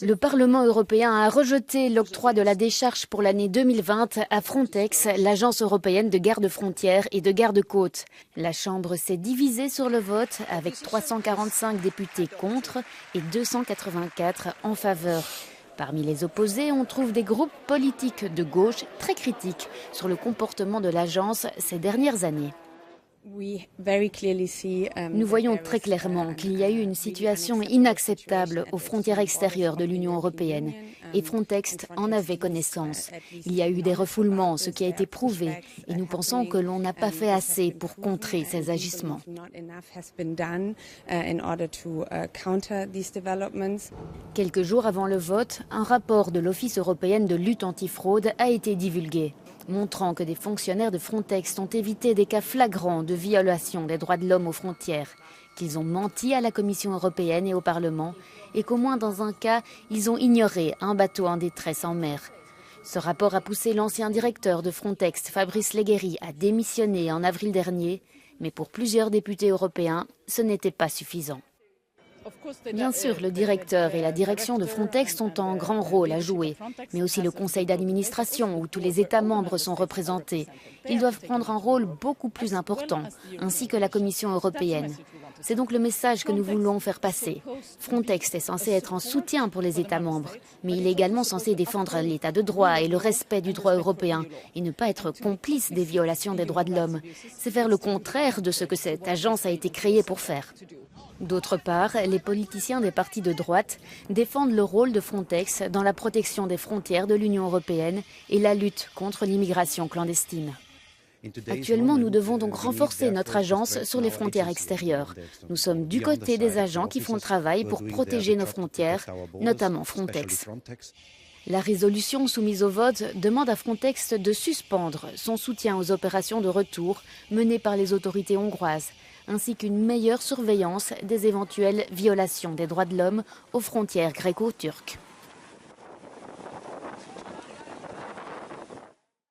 Le Parlement européen a rejeté l'octroi de la décharge pour l'année 2020 à Frontex, l'agence européenne de garde-frontières et de garde-côtes. La Chambre s'est divisée sur le vote avec 345 députés contre et 284 en faveur. Parmi les opposés, on trouve des groupes politiques de gauche très critiques sur le comportement de l'agence ces dernières années. Nous voyons très clairement qu'il y a eu une situation inacceptable aux frontières extérieures de l'Union européenne et Frontex en avait connaissance. Il y a eu des refoulements, ce qui a été prouvé, et nous pensons que l'on n'a pas fait assez pour contrer ces agissements. Quelques jours avant le vote, un rapport de l'Office européen de lutte antifraude a été divulgué, montrant que des fonctionnaires de Frontex ont évité des cas flagrants de violation des droits de l'homme aux frontières, qu'ils ont menti à la Commission européenne et au Parlement, et qu'au moins dans un cas, ils ont ignoré un bateau en détresse en mer. Ce rapport a poussé l'ancien directeur de Frontex, Fabrice Leggeri, à démissionner en avril dernier, mais pour plusieurs députés européens, ce n'était pas suffisant. Bien sûr, le directeur et la direction de Frontex ont un grand rôle à jouer, mais aussi le conseil d'administration où tous les États membres sont représentés. Ils doivent prendre un rôle beaucoup plus important, ainsi que la Commission européenne. C'est donc le message que nous voulons faire passer. Frontex est censé être un soutien pour les États membres, mais il est également censé défendre l'état de droit et le respect du droit européen, et ne pas être complice des violations des droits de l'homme. C'est faire le contraire de ce que cette agence a été créée pour faire. D'autre part, les politiciens des partis de droite défendent le rôle de Frontex dans la protection des frontières de l'Union européenne et la lutte contre l'immigration clandestine. Actuellement, nous devons donc renforcer notre agence sur les frontières extérieures. Nous sommes du côté des agents qui font le travail pour protéger nos frontières, notamment Frontex. La résolution soumise au vote demande à Frontex de suspendre son soutien aux opérations de retour menées par les autorités hongroises, ainsi qu'une meilleure surveillance des éventuelles violations des droits de l'homme aux frontières gréco-turques.